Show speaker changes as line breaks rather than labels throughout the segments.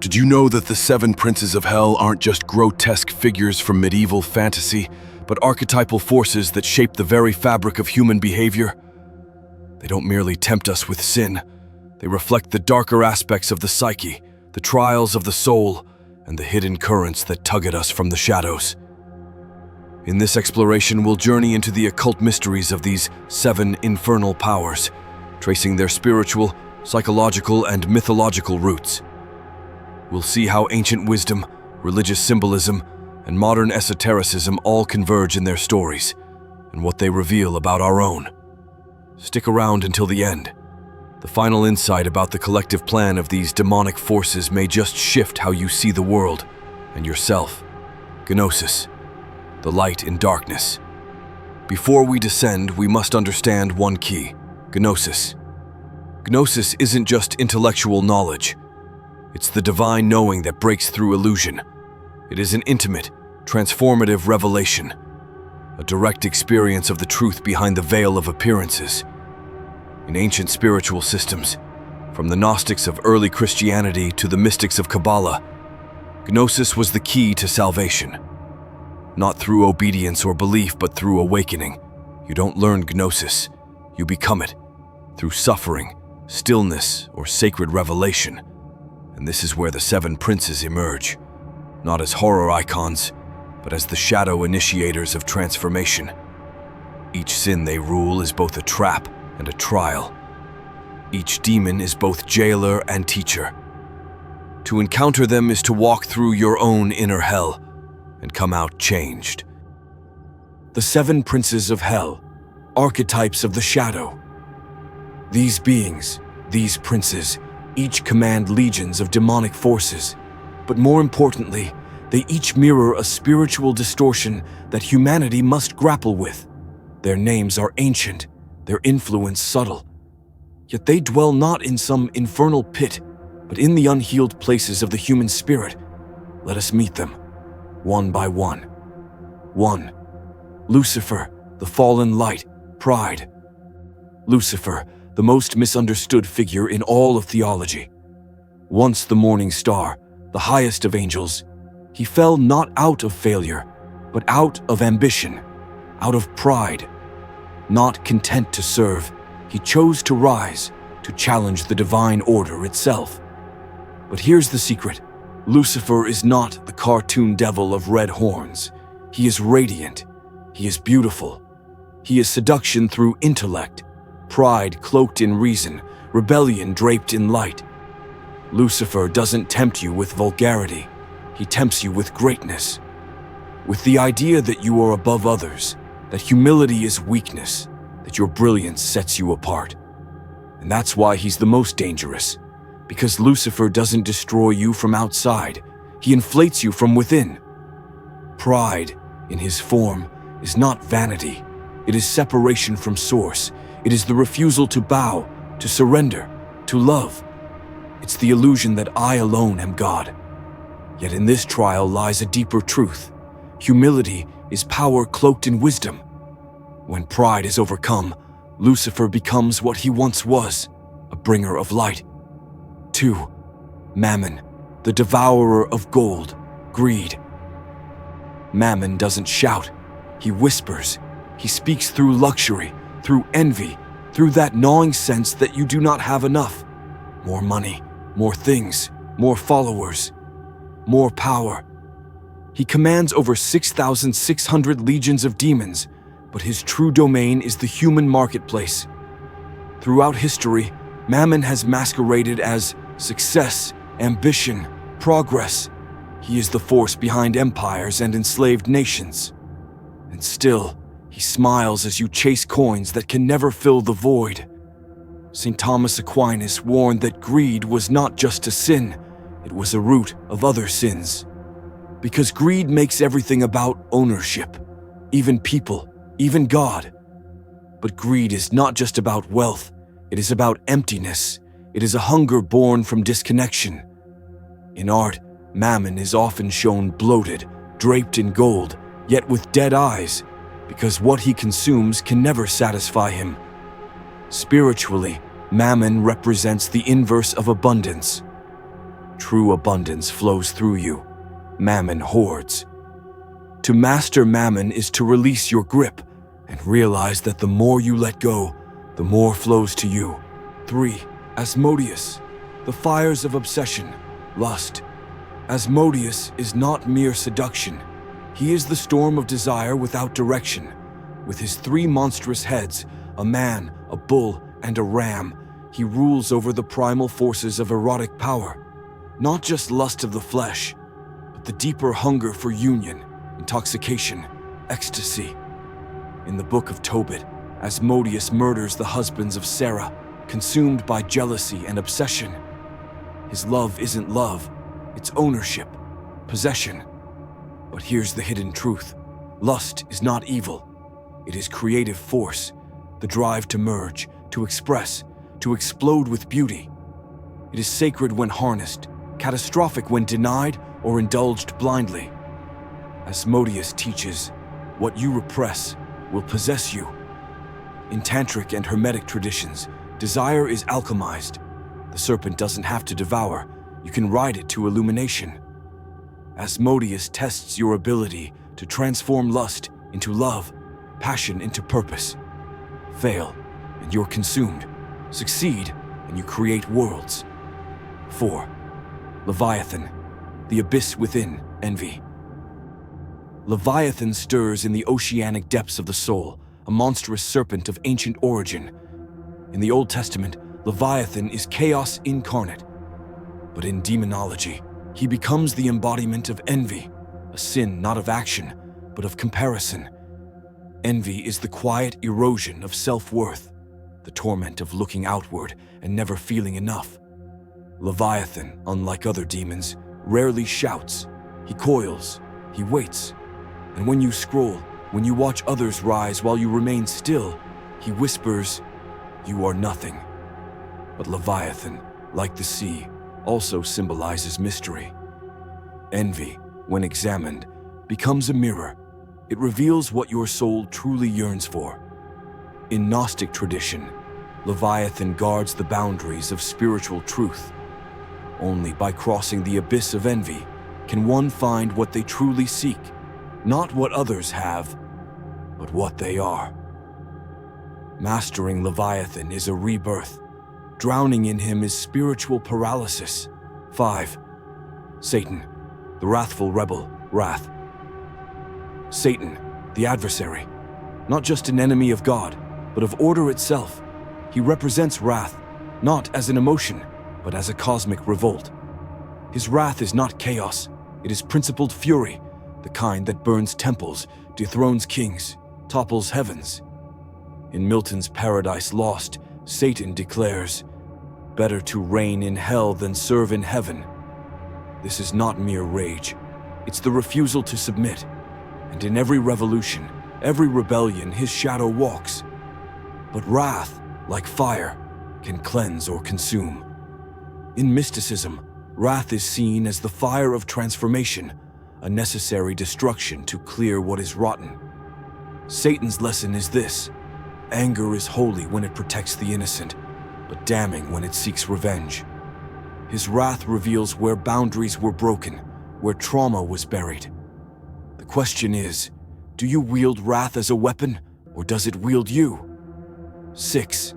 Did you know that the seven princes of hell aren't just grotesque figures from medieval fantasy, but archetypal forces that shape the very fabric of human behavior? They don't merely tempt us with sin. They reflect the darker aspects of the psyche, the trials of the soul, and the hidden currents that tug at us from the shadows. In this exploration, we'll journey into the occult mysteries of these seven infernal powers, tracing their spiritual, psychological, and mythological roots. We'll see how ancient wisdom, religious symbolism, and modern esotericism all converge in their stories, and what they reveal about our own. Stick around until the end. The final insight about the collective plan of these demonic forces may just shift how you see the world and yourself. Gnosis, the light in darkness. Before we descend, we must understand one key: Gnosis. Gnosis isn't just intellectual knowledge. It's the divine knowing that breaks through illusion. It is an intimate, transformative revelation, a direct experience of the truth behind the veil of appearances. In ancient spiritual systems, from the Gnostics of early Christianity to the mystics of Kabbalah, Gnosis was the key to salvation. Not through obedience or belief, but through awakening. You don't learn Gnosis, you become it, through suffering, stillness, or sacred revelation. And this is where the seven princes emerge, not as horror icons, but as the shadow initiators of transformation. Each sin they rule is both a trap and a trial. Each demon is both jailer and teacher. To encounter them is to walk through your own inner hell and come out changed. The seven princes of hell, archetypes of the shadow. These beings, these princes, each command legions of demonic forces, but more importantly, they each mirror a spiritual distortion that humanity must grapple with. Their names are ancient, their influence subtle. Yet they dwell not in some infernal pit, but in the unhealed places of the human spirit. Let us meet them, one by one. 1. Lucifer, the fallen light, pride. Lucifer, the most misunderstood figure in all of theology. Once the morning star, the highest of angels, he fell not out of failure, but out of ambition, out of pride. Not content to serve, he chose to rise, to challenge the divine order itself. But here's the secret: Lucifer is not the cartoon devil of red horns. He is radiant, he is beautiful, he is seduction through intellect, pride cloaked in reason, rebellion draped in light. Lucifer doesn't tempt you with vulgarity, he tempts you with greatness, with the idea that you are above others, that humility is weakness, that your brilliance sets you apart. And that's why he's the most dangerous, because Lucifer doesn't destroy you from outside, he inflates you from within. Pride, in his form, is not vanity, it is separation from source. It is the refusal to bow, to surrender, to love. It's the illusion that I alone am God. Yet in this trial lies a deeper truth. Humility is power cloaked in wisdom. When pride is overcome, Lucifer becomes what he once was, a bringer of light. 2. Mammon, the devourer of gold, greed. Mammon doesn't shout, he whispers. He speaks through luxury, through envy, through that gnawing sense that you do not have enough. More money, more things, more followers, more power. He commands over 6,600 legions of demons, but his true domain is the human marketplace. Throughout history, Mammon has masqueraded as success, ambition, progress. He is the force behind empires and enslaved nations. And still, he smiles as you chase coins that can never fill the void. St. Thomas Aquinas warned that greed was not just a sin, it was a root of other sins. Because greed makes everything about ownership, even people, even God. But greed is not just about wealth, it is about emptiness. It is a hunger born from disconnection. In art, Mammon is often shown bloated, draped in gold, yet with dead eyes, because what he consumes can never satisfy him. Spiritually, Mammon represents the inverse of abundance. True abundance flows through you. Mammon hoards. To master Mammon is to release your grip and realize that the more you let go, the more flows to you. 3. Asmodeus, the fires of obsession, lust. Asmodeus is not mere seduction. He is the storm of desire without direction. With his 3 monstrous heads, a man, a bull, and a ram, he rules over the primal forces of erotic power. Not just lust of the flesh, but the deeper hunger for union, intoxication, ecstasy. In the book of Tobit, Asmodeus murders the husbands of Sarah, consumed by jealousy and obsession. His love isn't love, it's ownership, possession. But here's the hidden truth. Lust is not evil. It is creative force, the drive to merge, to express, to explode with beauty. It is sacred when harnessed, catastrophic when denied or indulged blindly. Asmodeus teaches, what you repress will possess you. In tantric and hermetic traditions, desire is alchemized. The serpent doesn't have to devour, you can ride it to illumination. Asmodeus tests your ability to transform lust into love, passion into purpose. Fail, and you're consumed. Succeed, and you create worlds. 4. Leviathan, the abyss within, envy. Leviathan stirs in the oceanic depths of the soul, a monstrous serpent of ancient origin. In the Old Testament, Leviathan is chaos incarnate. But in demonology, he becomes the embodiment of envy, a sin not of action, but of comparison. Envy is the quiet erosion of self-worth, the torment of looking outward and never feeling enough. Leviathan, unlike other demons, rarely shouts. He coils, he waits. And when you scroll, when you watch others rise while you remain still, he whispers, "You are nothing." But Leviathan, like the sea, also symbolizes mystery. Envy, when examined, becomes a mirror. It reveals what your soul truly yearns for. In Gnostic tradition, Leviathan guards the boundaries of spiritual truth. Only by crossing the abyss of envy can one find what they truly seek, not what others have, but what they are. Mastering Leviathan is a rebirth. Drowning in him is spiritual paralysis. 5. Satan, the wrathful rebel, wrath. Satan, the adversary, not just an enemy of God, but of order itself. He represents wrath, not as an emotion, but as a cosmic revolt. His wrath is not chaos, it is principled fury, the kind that burns temples, dethrones kings, topples heavens. In Milton's Paradise Lost, Satan declares, "Better to reign in hell than serve in heaven." This is not mere rage, it's the refusal to submit. And in every revolution, every rebellion, his shadow walks. But wrath, like fire, can cleanse or consume. In mysticism, wrath is seen as the fire of transformation, a necessary destruction to clear what is rotten. Satan's lesson is this: anger is holy when it protects the innocent, but damning when it seeks revenge. His wrath reveals where boundaries were broken, where trauma was buried. The question is, do you wield wrath as a weapon, or does it wield you? 6.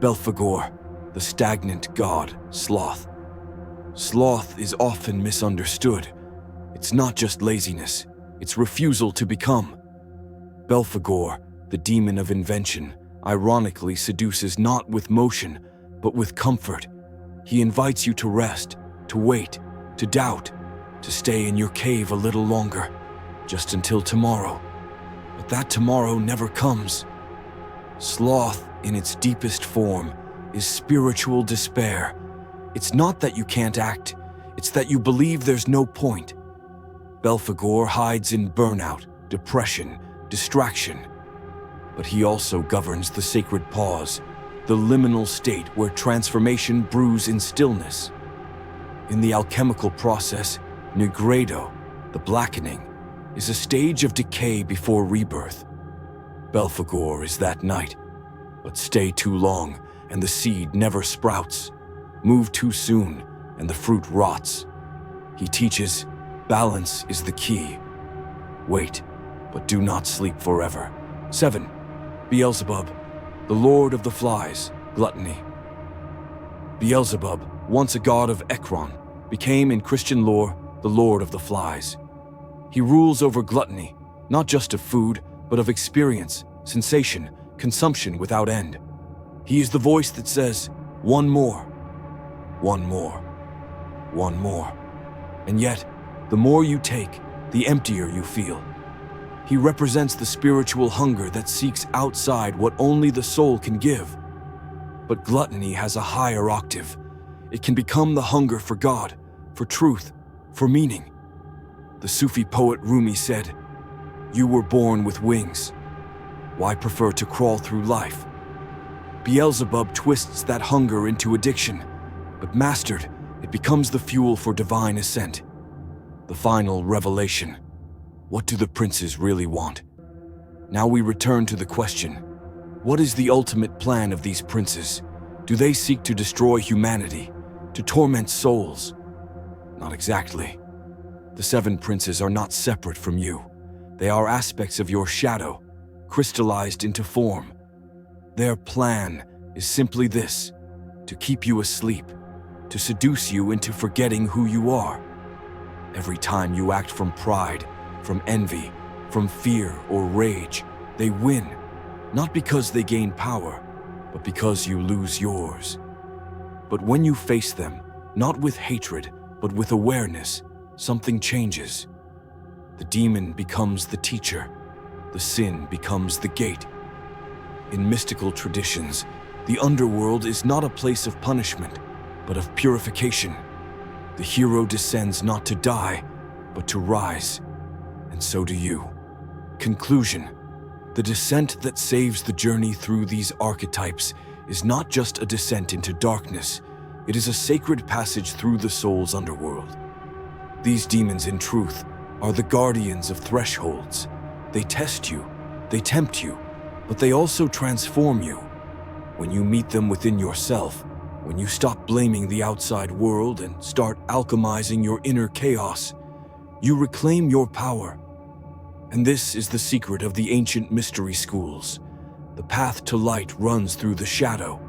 Belphegor, the stagnant god, sloth. Sloth is often misunderstood. It's not just laziness, it's refusal to become. Belphegor, the demon of invention, ironically seduces not with motion, but with comfort. He invites you to rest, to wait, to doubt, to stay in your cave a little longer, just until tomorrow. But that tomorrow never comes. Sloth, in its deepest form, is spiritual despair. It's not that you can't act, it's that you believe there's no point. Belphegor hides in burnout, depression, distraction. But he also governs the sacred pause, the liminal state where transformation brews in stillness. In the alchemical process, nigredo, the blackening, is a stage of decay before rebirth. Belphegor is that night, but stay too long and the seed never sprouts. Move too soon, and the fruit rots. He teaches, balance is the key. Wait, but do not sleep forever. 7. Beelzebub, the lord of the flies, gluttony. Beelzebub, once a god of Ekron, became in Christian lore the lord of the flies. He rules over gluttony, not just of food, but of experience, sensation, consumption without end. He is the voice that says, one more, one more, one more. And yet, the more you take, the emptier you feel. He represents the spiritual hunger that seeks outside what only the soul can give. But gluttony has a higher octave. It can become the hunger for God, for truth, for meaning. The Sufi poet Rumi said, "You were born with wings. Why prefer to crawl through life?" Beelzebub twists that hunger into addiction, but mastered, it becomes the fuel for divine ascent. The final revelation. What do the princes really want? Now we return to the question, what is the ultimate plan of these princes? Do they seek to destroy humanity, to torment souls? Not exactly. The 7 princes are not separate from you. They are aspects of your shadow, crystallized into form. Their plan is simply this, to keep you asleep, to seduce you into forgetting who you are. Every time you act from pride, from envy, from fear or rage, they win, not because they gain power, but because you lose yours. But when you face them, not with hatred, but with awareness, something changes. The demon becomes the teacher, the sin becomes the gate. In mystical traditions, the underworld is not a place of punishment, but of purification. The hero descends not to die, but to rise. And so do you. Conclusion. The descent that saves the journey through these archetypes is not just a descent into darkness, it is a sacred passage through the soul's underworld. These demons, in truth, are the guardians of thresholds. They test you, they tempt you, but they also transform you. When you meet them within yourself, when you stop blaming the outside world and start alchemizing your inner chaos, you reclaim your power. And this is the secret of the ancient mystery schools. The path to light runs through the shadow.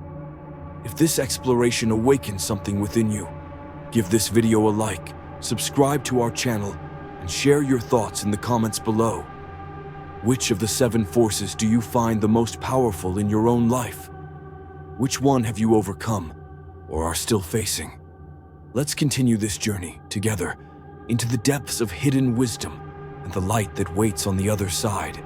If this exploration awakens something within you, give this video a like, subscribe to our channel, and share your thoughts in the comments below. Which of the 7 forces do you find the most powerful in your own life? Which one have you overcome or are still facing? Let's continue this journey together into the depths of hidden wisdom and the light that waits on the other side.